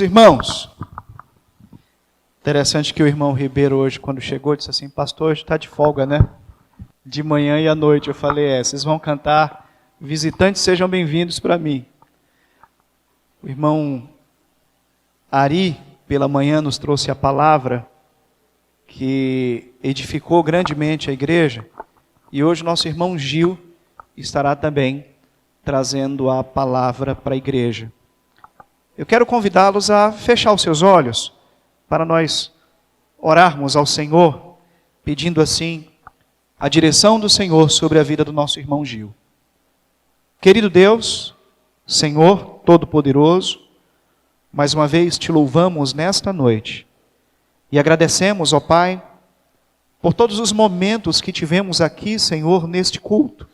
Irmãos, interessante que o irmão Ribeiro hoje, quando chegou, disse assim: pastor, hoje está de folga, né? De manhã e à noite. Eu falei: vocês vão cantar Visitantes Sejam Bem-vindos para mim. O irmão Ari, pela manhã, nos trouxe a palavra que edificou grandemente a igreja, e hoje nosso irmão Gil estará também trazendo a palavra para a igreja. Eu quero convidá-los a fechar os seus olhos para nós orarmos ao Senhor, pedindo assim a direção do Senhor sobre a vida do nosso irmão Gil. Querido Deus, Senhor Todo-Poderoso, mais uma vez te louvamos nesta noite e agradecemos, ó Pai, por todos os momentos que tivemos aqui, Senhor, neste culto.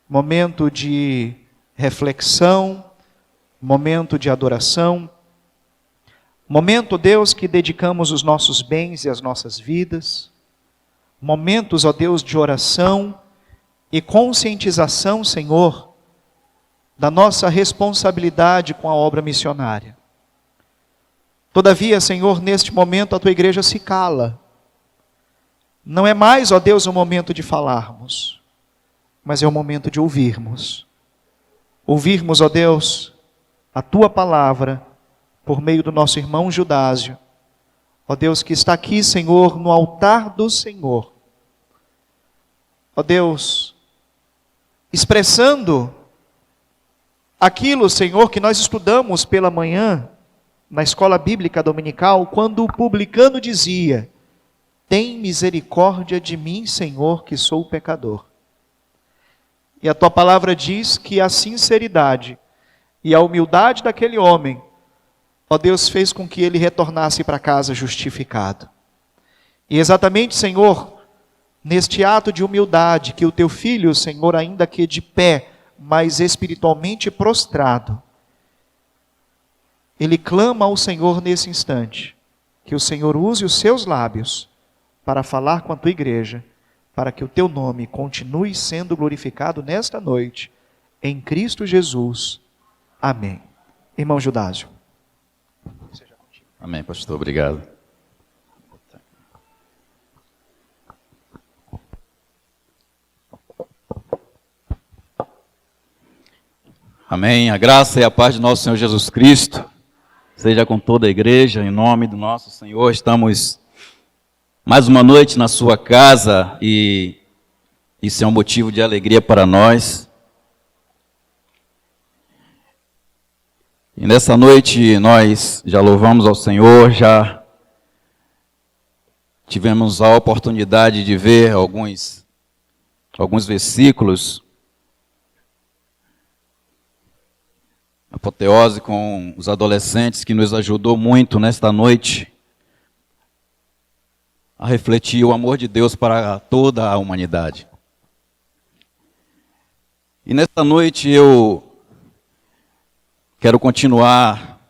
Momento de reflexão, momento de adoração, momento, Deus, que dedicamos os nossos bens e as nossas vidas, momentos, ó Deus, de oração e conscientização, Senhor, da nossa responsabilidade com a obra missionária. Todavia, Senhor, neste momento a tua igreja se cala. Não é mais, ó Deus, o momento de falarmos, mas é o momento de ouvirmos. Ouvirmos, ó Deus, a tua palavra, por meio do nosso irmão Judásio, ó Deus, que está aqui, Senhor, no altar do Senhor, ó Deus, expressando aquilo, Senhor, que nós estudamos pela manhã, na escola bíblica dominical, quando o publicano dizia: tem misericórdia de mim, Senhor, que sou pecador. E a tua palavra diz que a sinceridade e a humildade daquele homem, ó Deus, fez com que ele retornasse para casa justificado. E exatamente, Senhor, neste ato de humildade, que o teu filho, Senhor, ainda que de pé, mas espiritualmente prostrado, ele clama ao Senhor nesse instante, que o Senhor use os seus lábios para falar com a tua igreja, para que o teu nome continue sendo glorificado nesta noite, em Cristo Jesus. Amém. Irmão Judásio. Amém, pastor. Obrigado. Amém. A graça e a paz de nosso Senhor Jesus Cristo seja com toda a igreja. Em nome do nosso Senhor, estamos mais uma noite na sua casa e isso é um motivo de alegria para nós. E nessa noite nós já louvamos ao Senhor, já tivemos a oportunidade de ver alguns versículos, apoteose com os adolescentes, que nos ajudou muito nesta noite a refletir o amor de Deus para toda a humanidade. E nesta noite eu quero continuar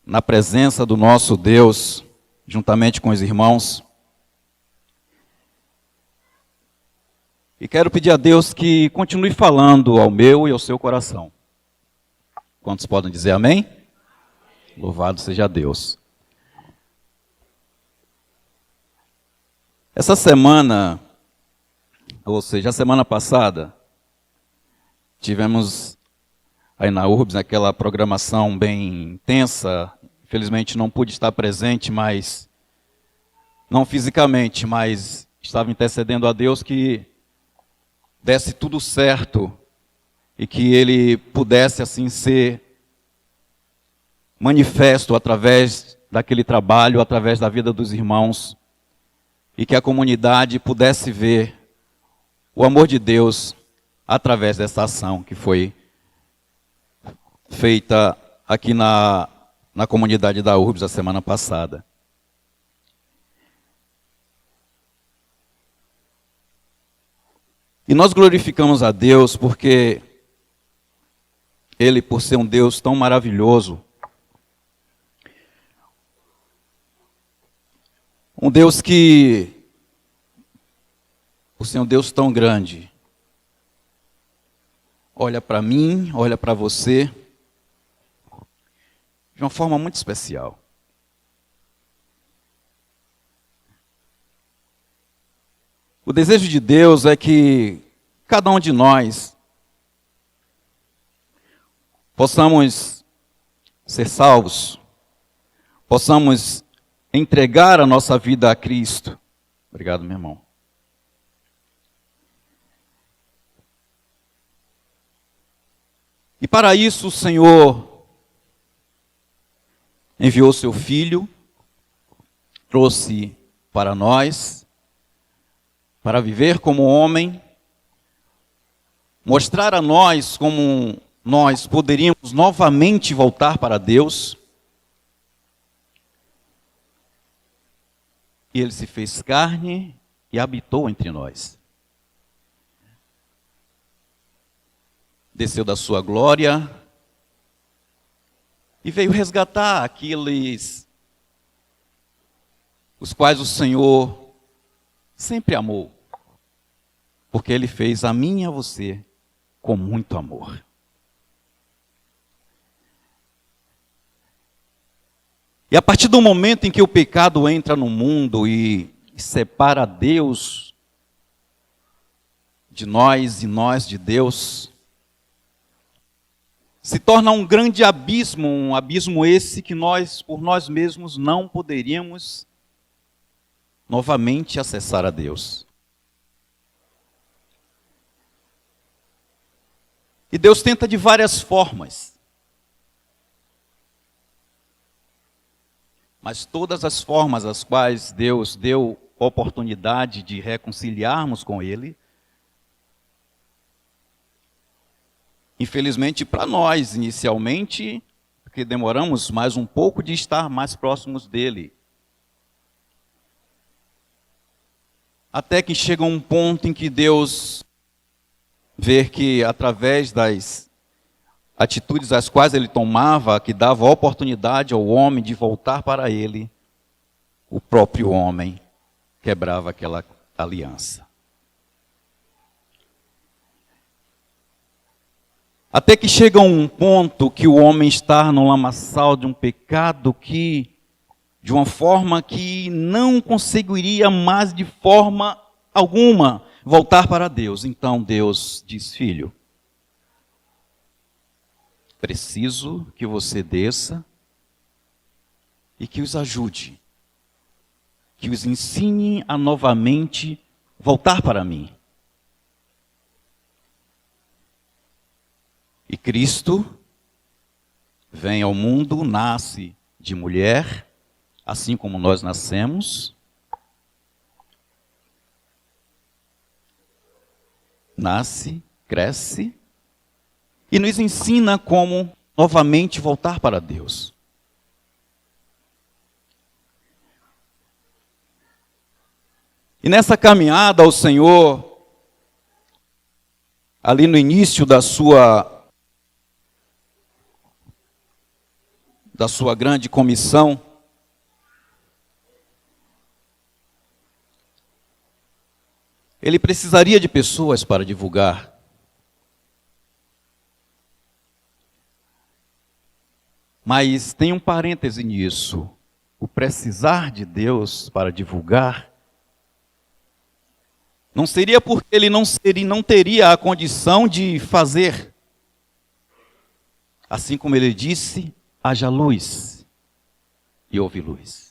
na presença do nosso Deus, juntamente com os irmãos. E quero pedir a Deus que continue falando ao meu e ao seu coração. Quantos podem dizer amém? Louvado seja Deus. Essa semana, ou seja, a semana passada, tivemos aí na URBS, aquela programação bem intensa. Infelizmente não pude estar presente, mas não fisicamente, mas estava intercedendo a Deus que desse tudo certo e que Ele pudesse assim ser manifesto através daquele trabalho, através da vida dos irmãos, e que a comunidade pudesse ver o amor de Deus através dessa ação que foi feita aqui na comunidade da URBS a semana passada. E nós glorificamos a Deus porque Ele, por ser um Deus tão maravilhoso, um Deus que, por ser um Deus tão grande, olha para mim, olha para você, de uma forma muito especial. O desejo de Deus é que cada um de nós possamos ser salvos, possamos entregar a nossa vida a Cristo. Obrigado, meu irmão. E para isso o Senhor enviou seu Filho, trouxe para nós, para viver como homem, mostrar a nós como nós poderíamos novamente voltar para Deus. E Ele se fez carne e habitou entre nós. Desceu da sua glória e veio resgatar aqueles os quais o Senhor sempre amou, porque Ele fez a mim e a você com muito amor. E a partir do momento em que o pecado entra no mundo e separa Deus de nós e nós de Deus, se torna um grande abismo, um abismo esse que nós, por nós mesmos, não poderíamos novamente acessar a Deus. E Deus tenta de várias formas. Mas todas as formas às quais Deus deu oportunidade de reconciliarmos com Ele, infelizmente para nós, inicialmente, porque demoramos mais um pouco de estar mais próximos dEle. Até que chega um ponto em que Deus vê que através das atitudes as quais Ele tomava, que dava oportunidade ao homem de voltar para Ele, o próprio homem quebrava aquela aliança. Até que chega um ponto que o homem está no lamaçal de um pecado que, de uma forma que não conseguiria mais de forma alguma voltar para Deus. Então Deus diz: filho, preciso que você desça e que os ajude, que os ensine a novamente voltar para mim. E Cristo vem ao mundo, nasce de mulher, assim como nós nascemos. Nasce, cresce e nos ensina como novamente voltar para Deus. E nessa caminhada ao Senhor, ali no início da sua grande comissão, Ele precisaria de pessoas para divulgar. Mas tem um parêntese nisso. O precisar de Deus para divulgar não seria porque Ele não teria a condição de fazer. Assim como Ele disse: haja luz, e houve luz.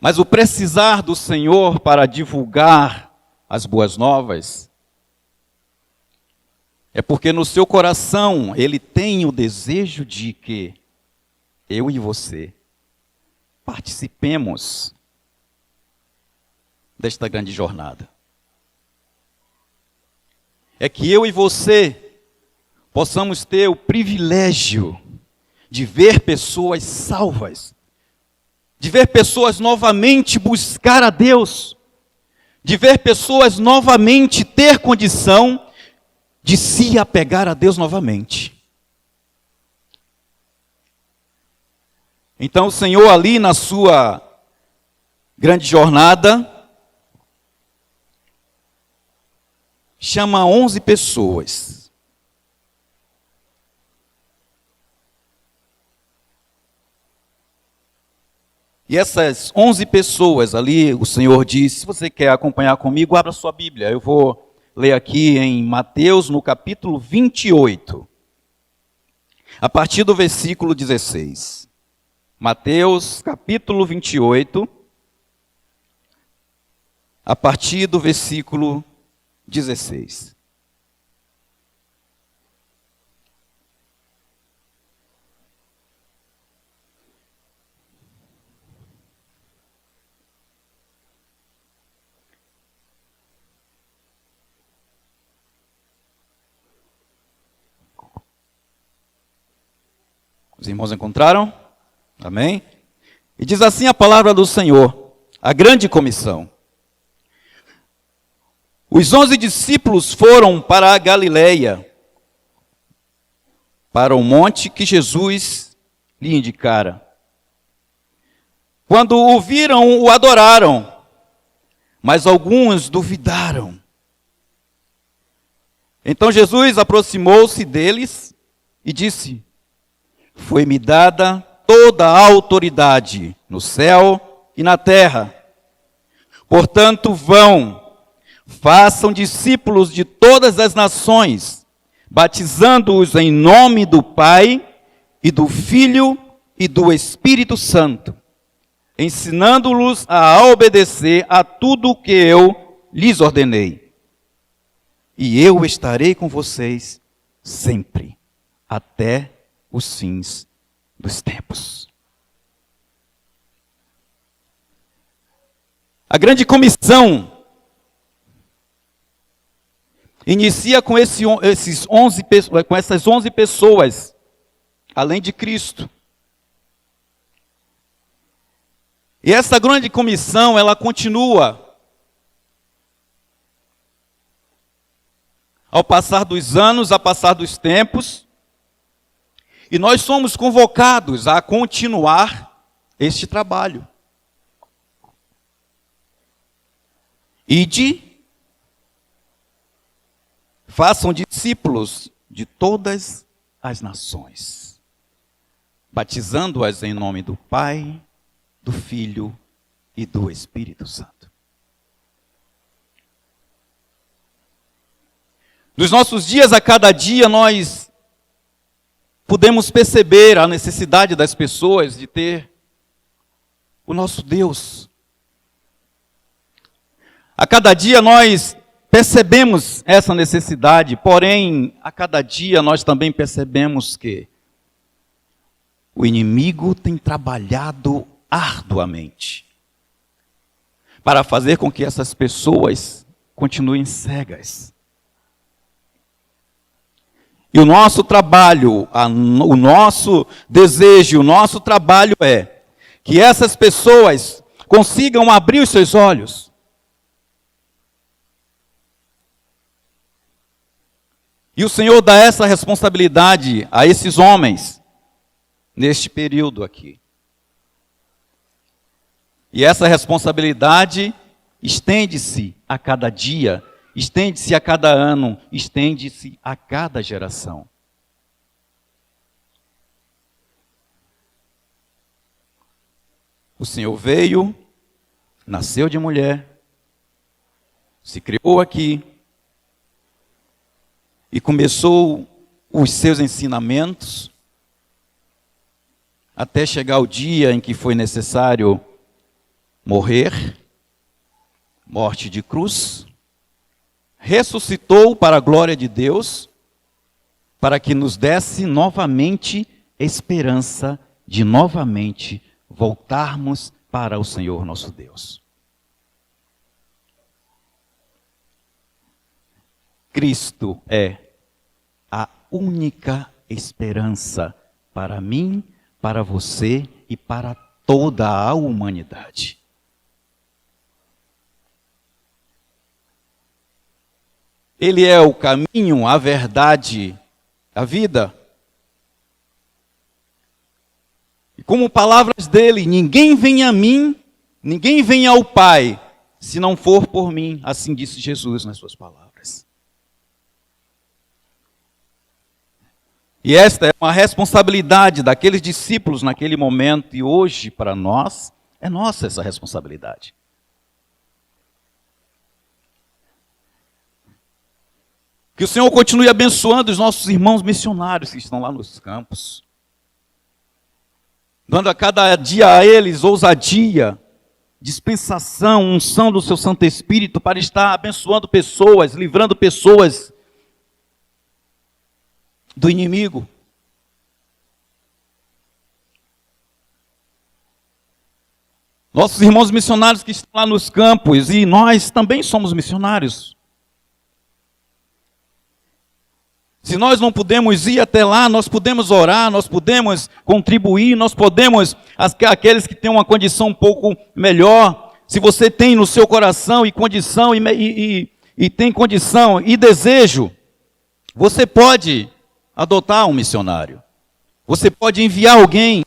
Mas o precisar do Senhor para divulgar as boas novas é porque no seu coração Ele tem o desejo de que eu e você participemos desta grande jornada. É que eu e você possamos ter o privilégio de ver pessoas salvas, de ver pessoas novamente buscar a Deus, de ver pessoas novamente ter condição de se apegar a Deus novamente. Então o Senhor ali na sua grande jornada chama 11 pessoas. E essas 11 pessoas ali, o Senhor disse, se você quer acompanhar comigo, abra sua Bíblia. Eu vou ler aqui em Mateus, no capítulo 28, a partir do versículo 16. Mateus, capítulo 28, a partir do versículo 16. Os irmãos encontraram? Amém? E diz assim a palavra do Senhor, a grande comissão. Os 11 discípulos foram para a Galileia, para o monte que Jesus lhe indicara. Quando o viram, o adoraram, mas alguns duvidaram. Então Jesus aproximou-se deles e disse: foi-me dada toda a autoridade no céu e na terra. Portanto, vão, façam discípulos de todas as nações, batizando-os em nome do Pai e do Filho e do Espírito Santo, ensinando-los a obedecer a tudo o que eu lhes ordenei. E eu estarei com vocês sempre, até os fins dos tempos. A grande comissão inicia com essas 11 pessoas, além de Cristo. E essa grande comissão, ela continua. Ao passar dos anos, ao passar dos tempos, e nós somos convocados a continuar este trabalho. Ide, façam discípulos de todas as nações, batizando-as em nome do Pai, do Filho e do Espírito Santo. Nos nossos dias, a cada dia, nós podemos perceber a necessidade das pessoas de ter o nosso Deus. A cada dia nós percebemos essa necessidade, porém, a cada dia nós também percebemos que o inimigo tem trabalhado arduamente para fazer com que essas pessoas continuem cegas. E o nosso trabalho, o nosso desejo, o nosso trabalho é que essas pessoas consigam abrir os seus olhos. E o Senhor dá essa responsabilidade a esses homens, neste período aqui. E essa responsabilidade estende-se a cada dia, estende-se a cada ano, estende-se a cada geração. O Senhor veio, nasceu de mulher, se criou aqui e começou os seus ensinamentos até chegar o dia em que foi necessário morrer, morte de cruz, ressuscitou para a glória de Deus, para que nos desse novamente esperança de novamente voltarmos para o Senhor nosso Deus. Cristo é a única esperança para mim, para você e para toda a humanidade. Ele é o caminho, a verdade, a vida. E como palavras dele, ninguém vem a mim, ninguém vem ao Pai, se não for por mim, assim disse Jesus nas suas palavras. E esta é uma responsabilidade daqueles discípulos naquele momento e hoje para nós, É nossa essa responsabilidade. Que o Senhor continue abençoando os nossos irmãos missionários que estão lá nos campos. Dando a cada dia a eles ousadia, dispensação, unção do seu Santo Espírito para estar abençoando pessoas, livrando pessoas do inimigo. Nossos irmãos missionários que estão lá nos campos, e nós também somos missionários. Se nós não podemos ir até lá, nós podemos orar, nós podemos contribuir, nós podemos, aqueles que têm uma condição um pouco melhor, se você tem no seu coração e condição, e tem condição e desejo, você pode adotar um missionário. Você pode enviar alguém.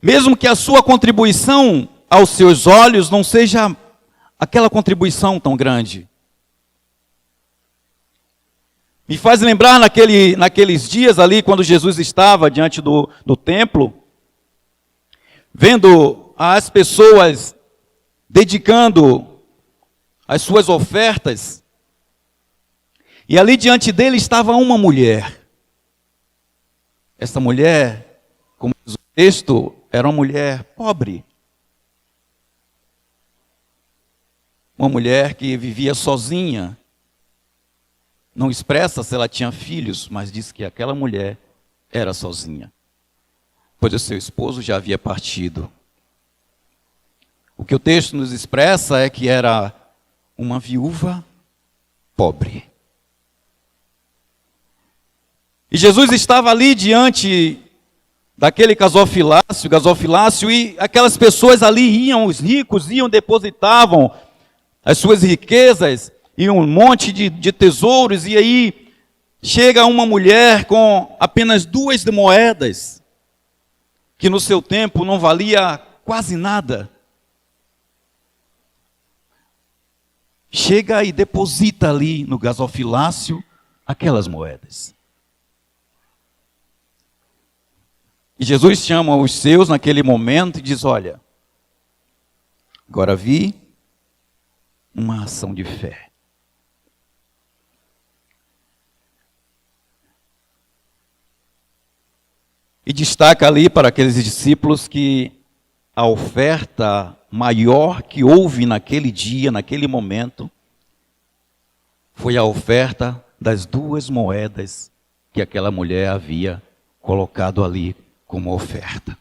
Mesmo que a sua contribuição aos seus olhos não seja aquela contribuição tão grande. Me faz lembrar naqueles dias ali, quando Jesus estava diante do templo, vendo as pessoas dedicando as suas ofertas, e ali diante dele estava uma mulher. Essa mulher, como diz o texto, era uma mulher pobre. Uma mulher que vivia sozinha. Não expressa se ela tinha filhos, mas diz que aquela mulher era sozinha, pois o seu esposo já havia partido. O que o texto nos expressa é que era uma viúva pobre. E Jesus estava ali diante daquele gasofilácio, e aquelas pessoas ali iam, os ricos iam, depositavam as suas riquezas e um monte de tesouros, e aí chega uma mulher com apenas 2 moedas, que no seu tempo não valia quase nada. Chega e deposita ali no gasofilácio aquelas moedas. E Jesus chama os seus naquele momento e diz: olha, agora vi uma ação de fé. E destaca ali para aqueles discípulos que a oferta maior que houve naquele dia, naquele momento, foi a oferta das 2 moedas que aquela mulher havia colocado ali como oferta.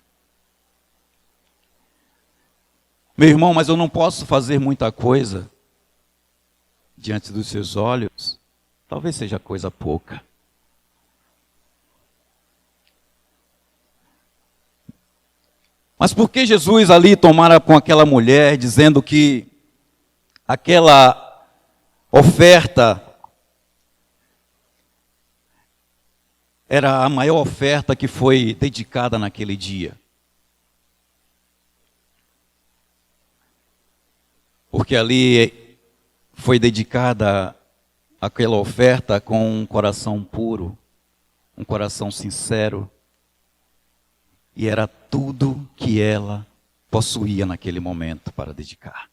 Meu irmão, mas eu não posso fazer muita coisa diante dos seus olhos. Talvez seja coisa pouca. Mas por que Jesus ali tomara com aquela mulher, dizendo que aquela oferta era a maior oferta que foi dedicada naquele dia? Porque ali foi dedicada aquela oferta com um coração puro, um coração sincero, e era tudo que ela possuía naquele momento para dedicar.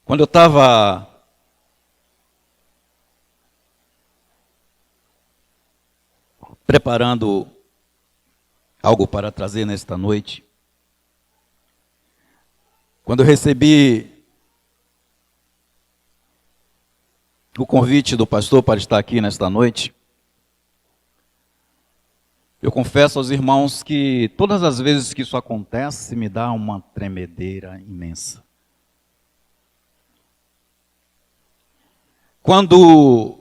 Quando eu estava preparando algo para trazer nesta noite, quando eu recebi o convite do pastor para estar aqui nesta noite, eu confesso aos irmãos que todas as vezes que isso acontece, me dá uma tremedeira imensa. Quando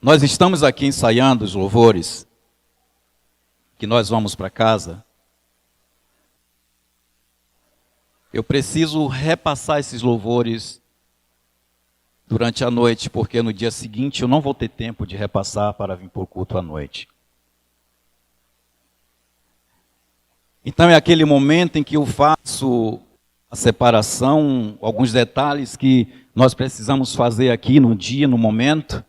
nós estamos aqui ensaiando os louvores, que nós vamos para casa, eu preciso repassar esses louvores durante a noite, porque no dia seguinte eu não vou ter tempo de repassar para vir para o culto à noite. Então é aquele momento em que eu faço a separação, alguns detalhes que nós precisamos fazer aqui no dia, no momento.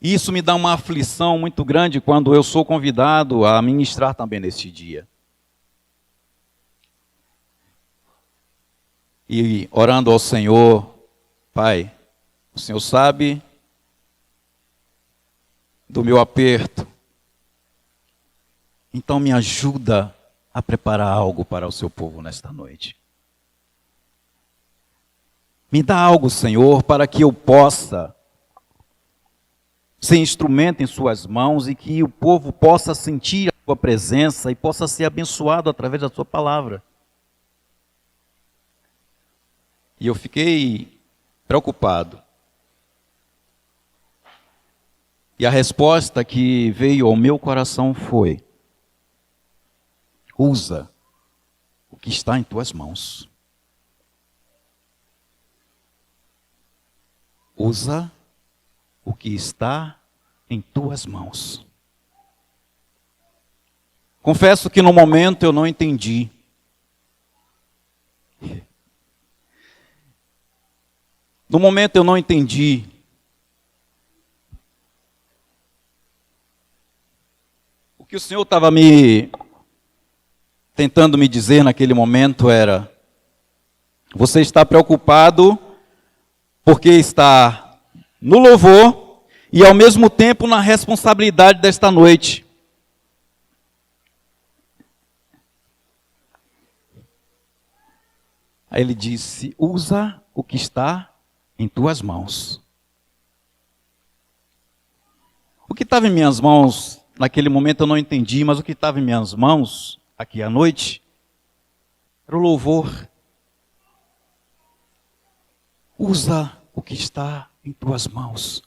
E isso me dá uma aflição muito grande quando eu sou convidado a ministrar também neste dia. E orando ao Senhor, Pai, o Senhor sabe do meu aperto. Então me ajuda a preparar algo para o seu povo nesta noite. Me dá algo, Senhor, para que eu possa ser instrumento em suas mãos e que o povo possa sentir a sua presença e possa ser abençoado através da sua palavra. E eu fiquei preocupado. E a resposta que veio ao meu coração foi: usa o que está em tuas mãos. Usa o que está em tuas mãos. Confesso que no momento eu não entendi. No momento eu não entendi. O que o Senhor estava tentando me dizer naquele momento era: você está preocupado porque está no louvor e ao mesmo tempo na responsabilidade desta noite. Aí ele disse: usa o que está em tuas mãos. O que estava em minhas mãos, naquele momento eu não entendi, mas o que estava em minhas mãos, aqui à noite, era o louvor. Usa o que está em tuas mãos.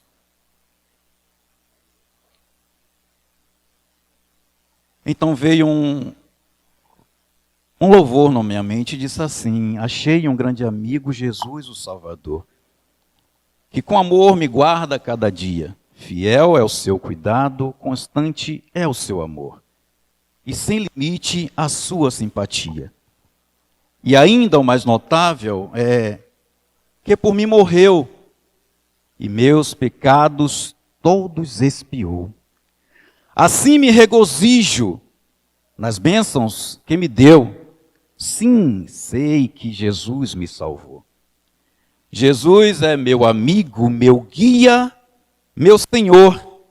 Então veio um louvor na minha mente e disse assim: achei um grande amigo, Jesus o Salvador, que com amor me guarda cada dia. Fiel é o seu cuidado, constante é o seu amor, e sem limite a sua simpatia. E ainda o mais notável é que por mim morreu, e meus pecados todos expiou. Assim me regozijo nas bênçãos que me deu. Sim, sei que Jesus me salvou. Jesus é meu amigo, meu guia, meu Senhor,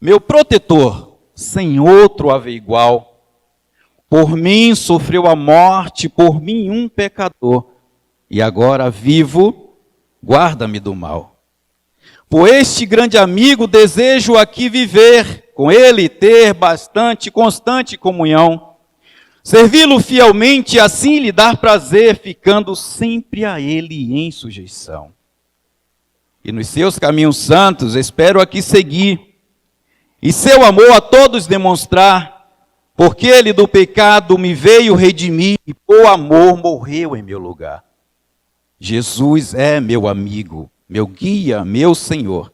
meu protetor, sem outro haver igual. Por mim sofreu a morte, por mim um pecador, e agora vivo, guarda-me do mal. Por este grande amigo desejo aqui viver, com ele ter bastante, constante comunhão, servi-lo fielmente, assim lhe dar prazer, ficando sempre a ele em sujeição. E nos seus caminhos santos espero aqui seguir, e seu amor a todos demonstrar, porque ele do pecado me veio redimir, e por amor morreu em meu lugar. Jesus é meu amigo, meu guia, meu Senhor,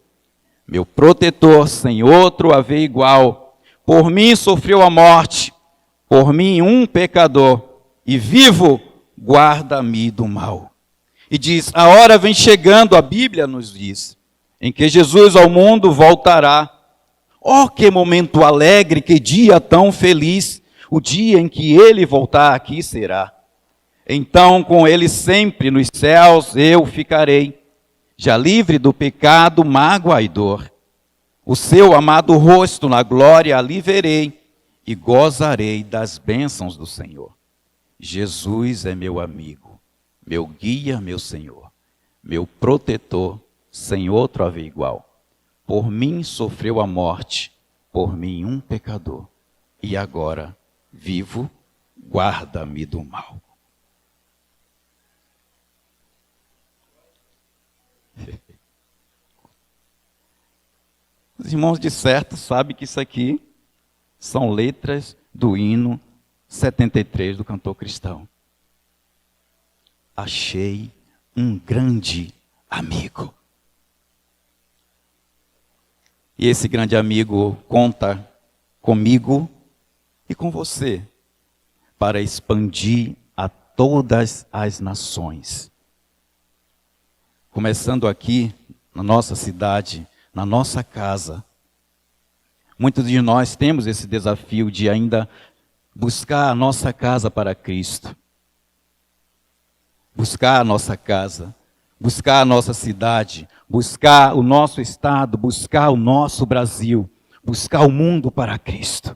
meu protetor, sem outro haver igual. Por mim sofreu a morte, por mim um pecador, e vivo, guarda-me do mal. E diz: a hora vem chegando, a Bíblia nos diz, em que Jesus ao mundo voltará. Oh, que momento alegre, que dia tão feliz, o dia em que ele voltar aqui será. Então com ele sempre nos céus eu ficarei, já livre do pecado, mágoa e dor. O seu amado rosto na glória ali verei, e gozarei das bênçãos do Senhor. Jesus é meu amigo, meu guia, meu Senhor, meu protetor, sem outro haver igual. Por mim sofreu a morte, por mim um pecador, e agora vivo, guarda-me do mal. Os irmãos de certo sabem que isso aqui são letras do hino 73 do cantor cristão. Achei um grande amigo. E esse grande amigo conta comigo e com você. para expandir a todas as nações. Começando aqui, na nossa cidade, na nossa casa. Muitos de nós temos esse desafio de ainda buscar a nossa casa para Cristo. Buscar a nossa casa, buscar a nossa cidade, buscar o nosso estado, buscar o nosso Brasil, buscar o mundo para Cristo.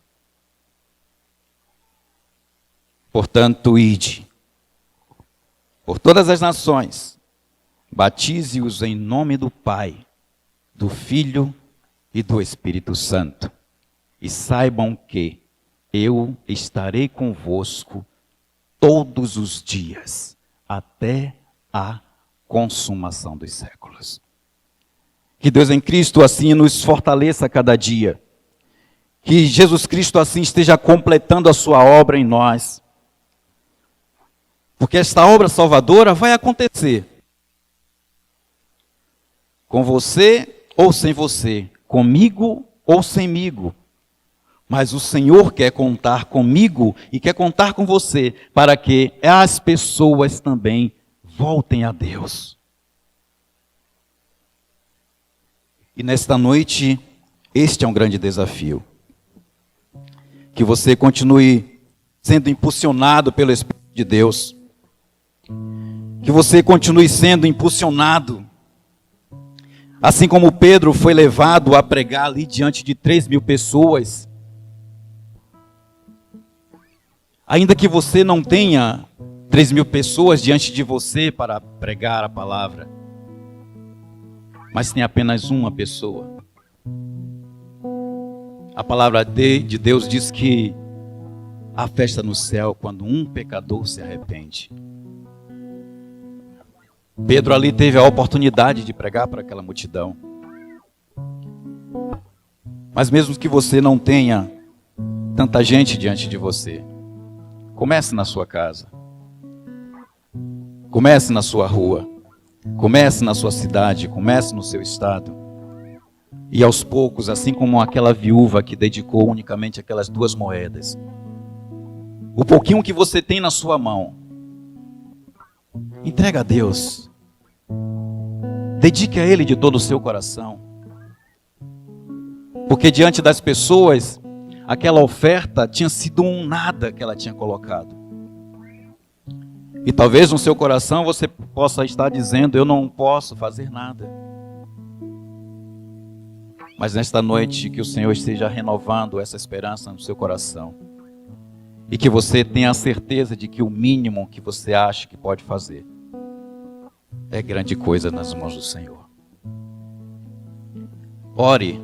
Portanto, ide por todas as nações, batize-os em nome do Pai, do Filho e do Espírito Santo. E saibam que eu estarei convosco todos os dias, até a consumação dos séculos. Que Deus em Cristo assim nos fortaleça a cada dia. Que Jesus Cristo assim esteja completando a sua obra em nós. Porque esta obra salvadora vai acontecer. Com você ou sem você, comigo ou semigo. Mas o Senhor quer contar comigo e quer contar com você para que as pessoas também voltem a Deus. E nesta noite, este é um grande desafio. Que você continue sendo impulsionado pelo Espírito de Deus. Que você continue sendo impulsionado. Assim como Pedro foi levado a pregar ali diante de 3.000 pessoas. Ainda que você não tenha 3.000 pessoas diante de você para pregar a palavra, mas tem apenas uma pessoa. A palavra de Deus diz que há festa no céu quando um pecador se arrepende. Pedro ali teve a oportunidade de pregar para aquela multidão. Mas mesmo que você não tenha tanta gente diante de você, comece na sua casa. Comece na sua rua. Comece na sua cidade. Comece no seu estado. E aos poucos, assim como aquela viúva que dedicou unicamente aquelas 2 moedas, o pouquinho que você tem na sua mão, entrega a Deus. Dedique a Ele de todo o seu coração. Porque diante das pessoas, aquela oferta tinha sido um nada que ela tinha colocado. E talvez no seu coração você possa estar dizendo: eu não posso fazer nada. Mas nesta noite que o Senhor esteja renovando essa esperança no seu coração. E que você tenha a certeza de que o mínimo que você acha que pode fazer é grande coisa nas mãos do Senhor. Ore,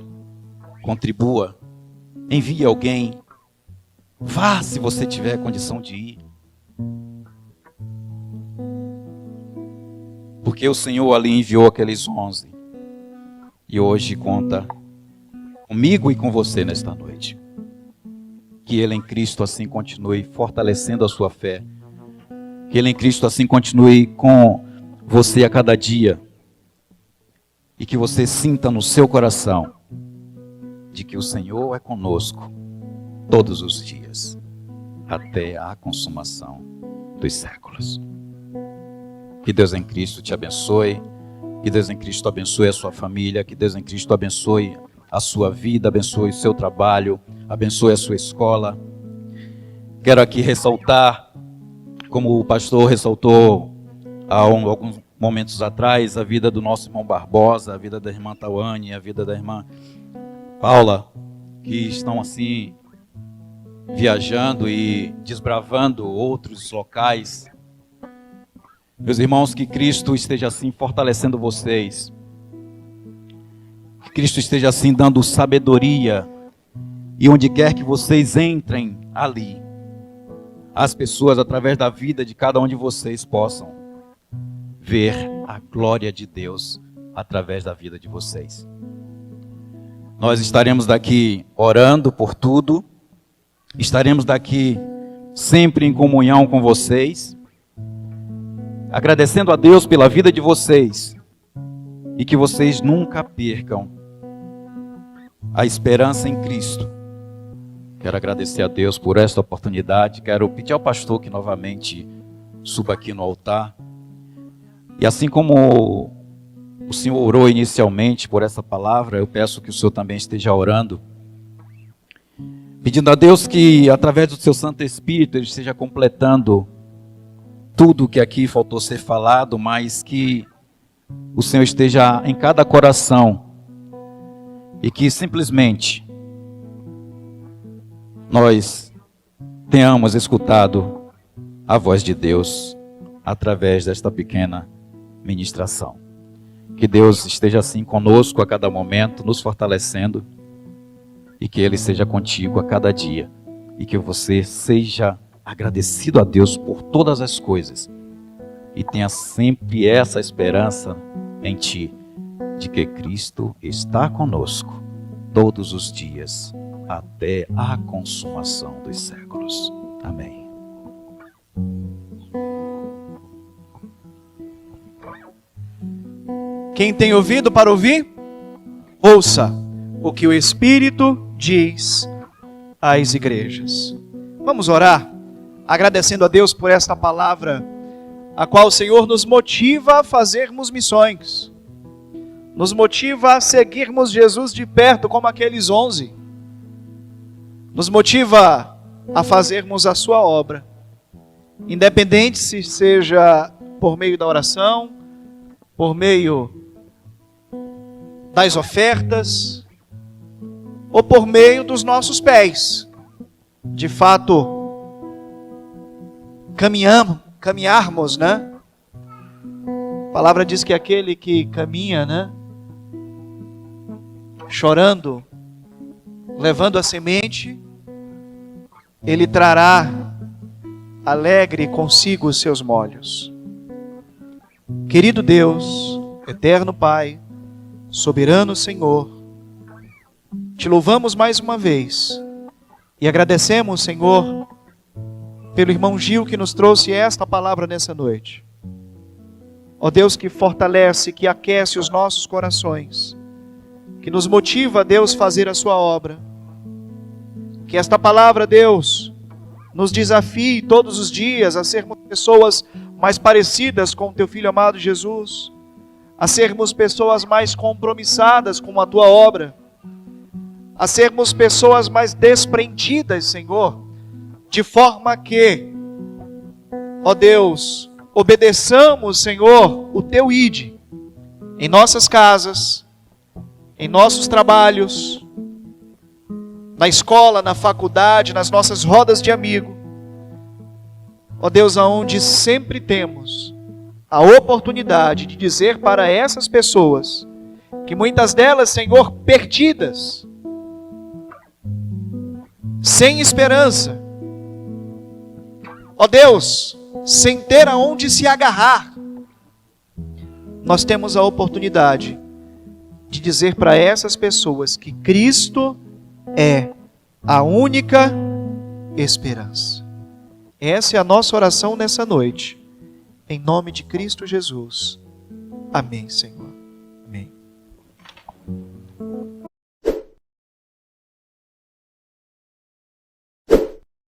contribua, envie alguém, vá se você tiver condição de ir. Porque o Senhor ali enviou aqueles 11 e hoje conta comigo e com você nesta noite. Que Ele em Cristo assim continue fortalecendo a sua fé. Que Ele em Cristo assim continue com você a cada dia. E que você sinta no seu coração de que o Senhor é conosco todos os dias, até a consumação dos séculos. Que Deus em Cristo te abençoe. Que Deus em Cristo abençoe a sua família. Que Deus em Cristo abençoe a sua vida, abençoe o seu trabalho, abençoe a sua escola. Quero aqui ressaltar, como o pastor ressaltou há alguns momentos atrás, a vida do nosso irmão Barbosa, a vida da irmã Tawane, a vida da irmã Paula, que estão assim viajando e desbravando outros locais. Meus irmãos, que Cristo esteja assim fortalecendo vocês. Que Cristo esteja assim dando sabedoria. E onde quer que vocês entrem ali, as pessoas através da vida de cada um de vocês possam ver a glória de Deus através da vida de vocês. Nós estaremos daqui orando por tudo. Estaremos daqui sempre em comunhão com vocês, agradecendo a Deus pela vida de vocês, e que vocês nunca percam a esperança em Cristo, Quero agradecer a Deus por esta oportunidade. Quero pedir ao pastor que novamente suba aqui no altar. E assim como o Senhor orou inicialmente por essa palavra, eu peço que o Senhor também esteja orando, pedindo a Deus que, através do seu Santo Espírito, Ele esteja completando tudo que aqui faltou ser falado, mas que o Senhor esteja em cada coração e que simplesmente nós tenhamos escutado a voz de Deus através desta pequena ministração. Que Deus esteja assim conosco a cada momento, nos fortalecendo, e que Ele seja contigo a cada dia, e que você seja agradecido a Deus por todas as coisas, e tenha sempre essa esperança em ti, de que Cristo está conosco todos os dias, até a consumação dos séculos. Amém. Quem tem ouvido para ouvir, ouça o que o Espírito diz às igrejas. Vamos orar, agradecendo a Deus por esta palavra, a qual o Senhor nos motiva a fazermos missões, nos motiva a seguirmos Jesus de perto como aqueles 11, nos motiva a fazermos a sua obra, independente se seja por meio da oração, por meio das ofertas, ou por meio dos nossos pés. De fato, caminharmos, né? A palavra diz que aquele que caminha, né? Chorando, levando a semente, ele trará alegre consigo os seus molhos. Querido Deus, eterno Pai, soberano Senhor, te louvamos mais uma vez e agradecemos, Senhor, pelo irmão Gil que nos trouxe esta palavra nessa noite. Ó Deus, que fortalece, que aquece os nossos corações, que nos motiva, Deus, fazer a sua obra. Que esta palavra, Deus, nos desafie todos os dias a sermos pessoas mais parecidas com o teu Filho amado Jesus, a sermos pessoas mais compromissadas com a tua obra, a sermos pessoas mais desprendidas, Senhor, de forma que, ó Deus, obedeçamos, Senhor, o teu ide, em nossas casas, em nossos trabalhos, na escola, na faculdade, nas nossas rodas de amigo, ó Deus, aonde sempre temos a oportunidade de dizer para essas pessoas, que muitas delas, Senhor, perdidas, sem esperança, ó Deus, sem ter aonde se agarrar, nós temos a oportunidade de dizer para essas pessoas que Cristo é a única esperança. Essa é a nossa oração nessa noite. Em nome de Cristo Jesus. Amém, Senhor.